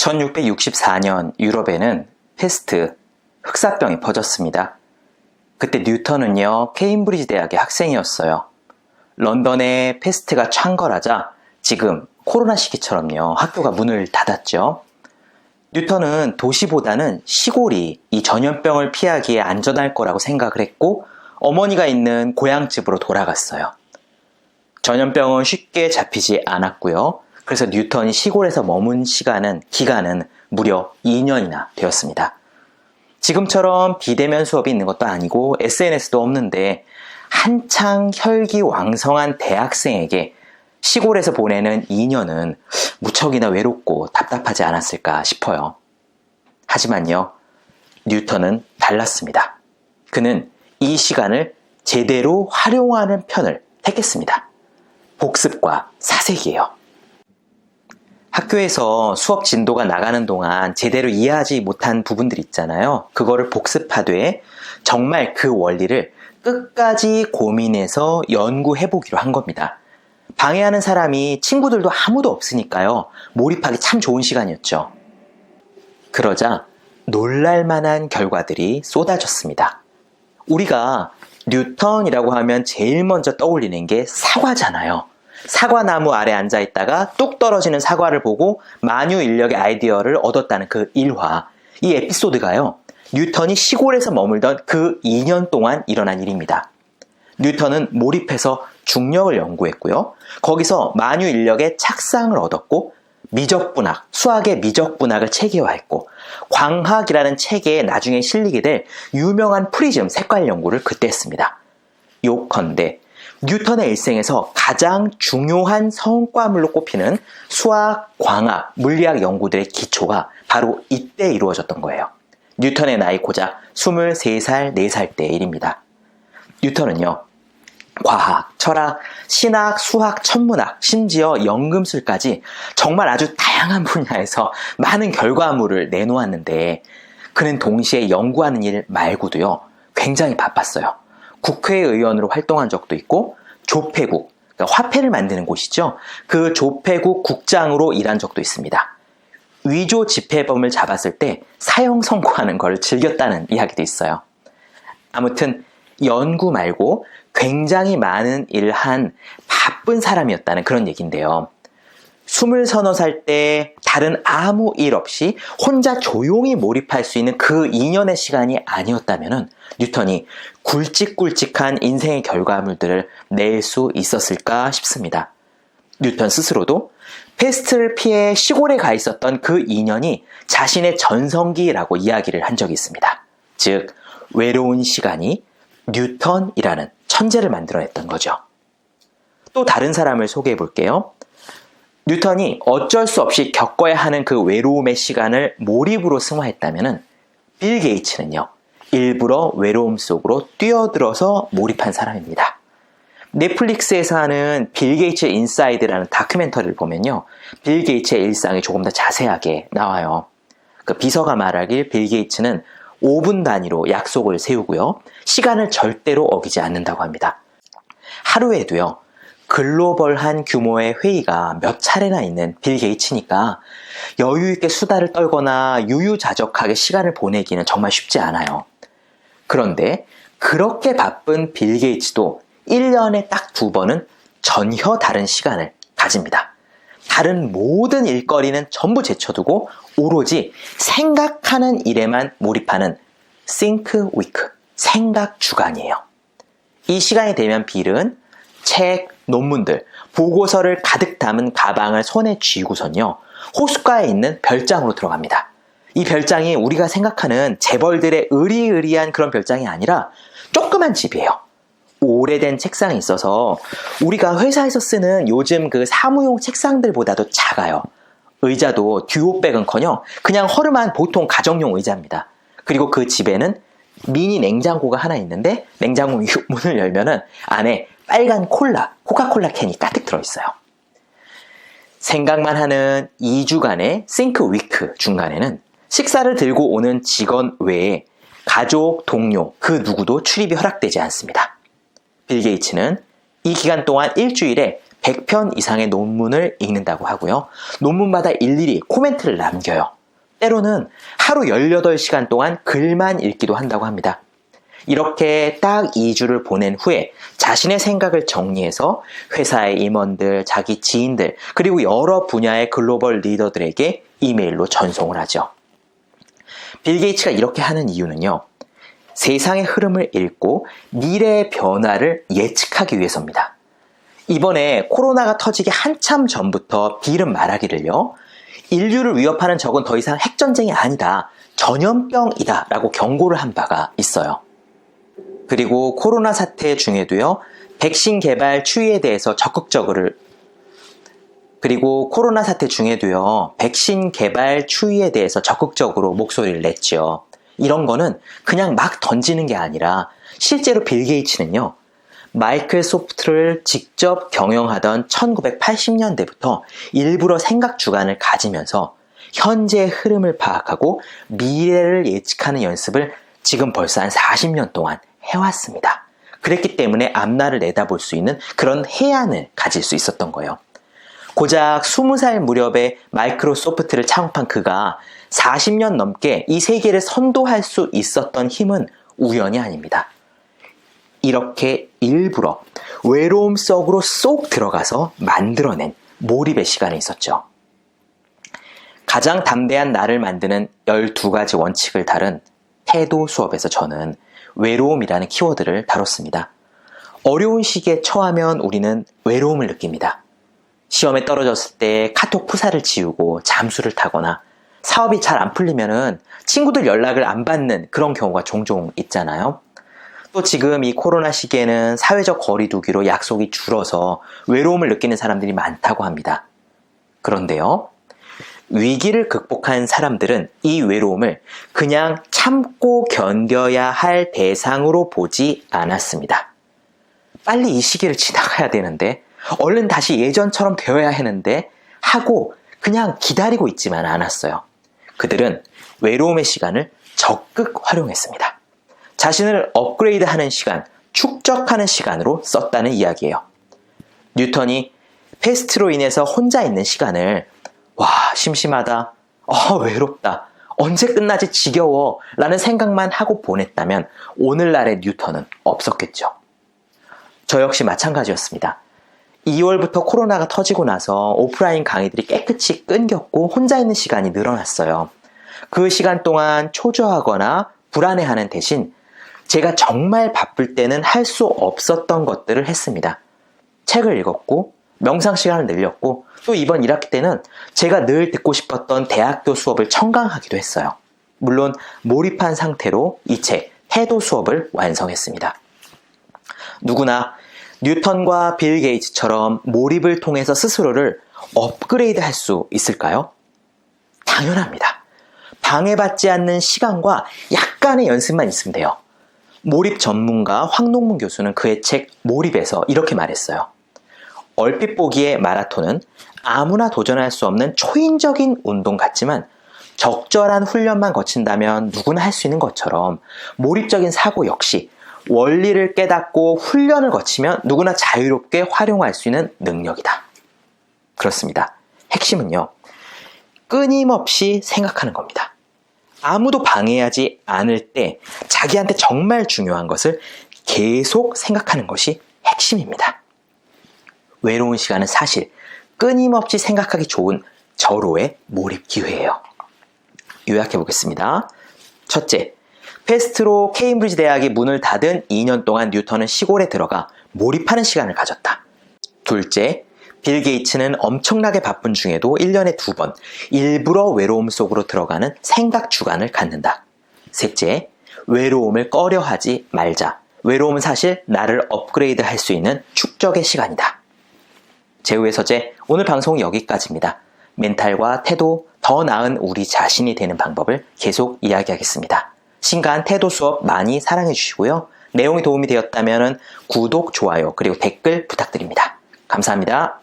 1664년 유럽에는 패스트, 흑사병이 퍼졌습니다. 그때 뉴턴은요, 케임브리지 대학의 학생이었어요. 런던에 패스트가 창궐하자 지금 코로나 시기처럼요, 학교가 문을 닫았죠. 뉴턴은 도시보다는 시골이 이 전염병을 피하기에 안전할 거라고 생각을 했고 어머니가 있는 고향집으로 돌아갔어요. 전염병은 쉽게 잡히지 않았고요. 그래서 뉴턴이 시골에서 머문 기간은 무려 2년이나 되었습니다. 지금처럼 비대면 수업이 있는 것도 아니고 SNS도 없는데 한창 혈기왕성한 대학생에게 시골에서 보내는 2년은 무척이나 외롭고 답답하지 않았을까 싶어요. 하지만요, 뉴턴은 달랐습니다. 그는 이 시간을 제대로 활용하는 편을 택했습니다. 복습과 사색이에요. 학교에서 수업 진도가 나가는 동안 제대로 이해하지 못한 부분들 있잖아요. 그거를 복습하되 정말 그 원리를 끝까지 고민해서 연구해보기로 한 겁니다. 방해하는 사람이 친구들도 아무도 없으니까요. 몰입하기 참 좋은 시간이었죠. 그러자 놀랄만한 결과들이 쏟아졌습니다. 우리가 뉴턴이라고 하면 제일 먼저 떠올리는 게 사과잖아요. 사과나무 아래 앉아있다가 뚝 떨어지는 사과를 보고 만유인력의 아이디어를 얻었다는 그 일화. 이 에피소드가요, 뉴턴이 시골에서 머물던 그 2년 동안 일어난 일입니다. 뉴턴은 몰입해서 중력을 연구했고요. 거기서 만유인력의 착상을 얻었고 미적분학, 수학의 미적분학을 체계화했고 광학이라는 책에 나중에 실리게 될 유명한 프리즘 색깔 연구를 그때 했습니다. 요컨대 뉴턴의 일생에서 가장 중요한 성과물로 꼽히는 수학, 광학, 물리학 연구들의 기초가 바로 이때 이루어졌던 거예요. 뉴턴의 나이 고작 23살, 4살 때의 일입니다. 뉴턴은요, 과학, 철학, 신학, 수학, 천문학, 심지어 연금술까지 정말 아주 다양한 분야에서 많은 결과물을 내놓았는데 그는 동시에 연구하는 일 말고도요, 굉장히 바빴어요. 국회의원으로 활동한 적도 있고 조폐국, 그러니까 화폐를 만드는 곳이죠. 그 조폐국 국장으로 일한 적도 있습니다. 위조 지폐범을 잡았을 때 사형 선고하는 걸 즐겼다는 이야기도 있어요. 아무튼 연구 말고 굉장히 많은 일을 한 바쁜 사람이었다는 그런 얘기인데요. 20서너 살 때 다른 아무 일 없이 혼자 조용히 몰입할 수 있는 그 2년의 시간이 아니었다면 뉴턴이 굵직굵직한 인생의 결과물들을 낼 수 있었을까 싶습니다. 뉴턴 스스로도 패스트를 피해 시골에 가 있었던 그 2년이 자신의 전성기라고 이야기를 한 적이 있습니다. 즉, 외로운 시간이 뉴턴이라는 천재를 만들어냈던 거죠. 또 다른 사람을 소개해 볼게요. 뉴턴이 어쩔 수 없이 겪어야 하는 그 외로움의 시간을 몰입으로 승화했다면 빌 게이츠는요, 일부러 외로움 속으로 뛰어들어서 몰입한 사람입니다. 넷플릭스에서 하는 빌 게이츠 인사이드라는 다큐멘터리를 보면요, 빌 게이츠의 일상이 조금 더 자세하게 나와요. 그 비서가 말하길 빌 게이츠는 5분 단위로 약속을 세우고요, 시간을 절대로 어기지 않는다고 합니다. 하루에도요, 글로벌한 규모의 회의가 몇 차례나 있는 빌 게이츠니까 여유있게 수다를 떨거나 유유자적하게 시간을 보내기는 정말 쉽지 않아요. 그런데 그렇게 바쁜 빌 게이츠도 1년에 딱 2번은 전혀 다른 시간을 가집니다. 다른 모든 일거리는 전부 제쳐두고 오로지 생각하는 일에만 몰입하는 think week, 생각 주간이에요. 이 시간이 되면 빌은 책, 논문들, 보고서를 가득 담은 가방을 손에 쥐고선요, 호숫가에 있는 별장으로 들어갑니다. 이 별장이 우리가 생각하는 재벌들의 으리으리한 그런 별장이 아니라 조그만 집이에요. 오래된 책상이 있어서 우리가 회사에서 쓰는 요즘 그 사무용 책상들보다도 작아요. 의자도 듀오백은커녕 그냥 허름한 보통 가정용 의자입니다. 그리고 그 집에는 미니 냉장고가 하나 있는데 냉장고 문을 열면은 안에 빨간 코카콜라 캔이 가득 들어있어요. 생각만 하는 2주간의 싱크 위크 중간에는 식사를 들고 오는 직원 외에 가족, 동료, 그 누구도 출입이 허락되지 않습니다. 빌 게이츠는 이 기간 동안 일주일에 100편 이상의 논문을 읽는다고 하고요. 논문마다 일일이 코멘트를 남겨요. 때로는 하루 18시간 동안 글만 읽기도 한다고 합니다. 이렇게 딱 2주를 보낸 후에 자신의 생각을 정리해서 회사의 임원들, 자기 지인들, 그리고 여러 분야의 글로벌 리더들에게 이메일로 전송을 하죠. 빌 게이츠가 이렇게 하는 이유는요, 세상의 흐름을 읽고 미래의 변화를 예측하기 위해서입니다. 이번에 코로나가 터지기 한참 전부터 빌은 말하기를요, 인류를 위협하는 적은 더 이상 핵전쟁이 아니다, 전염병이다 라고 경고를 한 바가 있어요. 그리고 코로나 사태 중에도요, 백신 개발 추이에 대해서 적극적으로 목소리를 냈죠. 이런 거는 그냥 막 던지는 게 아니라 실제로 빌 게이츠는요, 마이크로소프트를 직접 경영하던 1980년대부터 일부러 생각 주관을 가지면서 현재의 흐름을 파악하고 미래를 예측하는 연습을 지금 벌써 한 40년 동안 해왔습니다. 그랬기 때문에 앞날을 내다볼 수 있는 그런 해안을 가질 수 있었던 거예요. 고작 20살 무렵에 마이크로소프트를 창업한 그가 40년 넘게 이 세계를 선도할 수 있었던 힘은 우연이 아닙니다. 이렇게 일부러 외로움 속으로 쏙 들어가서 만들어낸 몰입의 시간이 있었죠. 가장 담대한 나를 만드는 12가지 원칙을 다룬 태도 수업에서 저는 외로움이라는 키워드를 다뤘습니다. 어려운 시기에 처하면 우리는 외로움을 느낍니다. 시험에 떨어졌을 때 카톡 프사를 지우고 잠수를 타거나 사업이 잘 안 풀리면은 친구들 연락을 안 받는 그런 경우가 종종 있잖아요. 또 지금 이 코로나 시기에는 사회적 거리 두기로 약속이 줄어서 외로움을 느끼는 사람들이 많다고 합니다. 그런데요, 위기를 극복한 사람들은 이 외로움을 그냥 참고 견뎌야 할 대상으로 보지 않았습니다. 빨리 이 시기를 지나가야 되는데, 얼른 다시 예전처럼 되어야 하는데 하고 그냥 기다리고 있지만 않았어요. 그들은 외로움의 시간을 적극 활용했습니다. 자신을 업그레이드하는 시간, 축적하는 시간으로 썼다는 이야기예요. 뉴턴이 패스트로 인해서 혼자 있는 시간을 심심하다, 외롭다, 언제 끝나지 지겨워 라는 생각만 하고 보냈다면 오늘날의 뉴턴은 없었겠죠. 저 역시 마찬가지였습니다. 2월부터 코로나가 터지고 나서 오프라인 강의들이 깨끗이 끊겼고 혼자 있는 시간이 늘어났어요. 그 시간 동안 초조하거나 불안해하는 대신 제가 정말 바쁠 때는 할 수 없었던 것들을 했습니다. 책을 읽었고 명상 시간을 늘렸고 또 이번 1학기 때는 제가 늘 듣고 싶었던 대학교 수업을 청강하기도 했어요. 물론 몰입한 상태로 이 책 태도 수업을 완성했습니다. 누구나 뉴턴과 빌 게이츠처럼 몰입을 통해서 스스로를 업그레이드 할 수 있을까요? 당연합니다. 방해받지 않는 시간과 약간의 연습만 있으면 돼요. 몰입 전문가 황농문 교수는 그의 책 몰입에서 이렇게 말했어요. 얼핏 보기에 마라톤은 아무나 도전할 수 없는 초인적인 운동 같지만 적절한 훈련만 거친다면 누구나 할 수 있는 것처럼 몰입적인 사고 역시 원리를 깨닫고 훈련을 거치면 누구나 자유롭게 활용할 수 있는 능력이다. 그렇습니다. 핵심은요, 끊임없이 생각하는 겁니다. 아무도 방해하지 않을 때 자기한테 정말 중요한 것을 계속 생각하는 것이 핵심입니다. 외로운 시간은 사실 끊임없이 생각하기 좋은 절호의 몰입 기회예요. 요약해 보겠습니다. 첫째, 패스트로 케임브리지 대학이 문을 닫은 2년 동안 뉴턴은 시골에 들어가 몰입하는 시간을 가졌다. 둘째, 빌 게이츠는 엄청나게 바쁜 중에도 1년에 2번 일부러 외로움 속으로 들어가는 생각 주간을 갖는다. 셋째, 외로움을 꺼려하지 말자. 외로움은 사실 나를 업그레이드 할 수 있는 축적의 시간이다. 제우의 서재, 오늘 방송은 여기까지입니다. 멘탈과 태도, 더 나은 우리 자신이 되는 방법을 계속 이야기하겠습니다. 신간 태도 수업 많이 사랑해 주시고요. 내용이 도움이 되었다면 구독, 좋아요, 그리고 댓글 부탁드립니다. 감사합니다.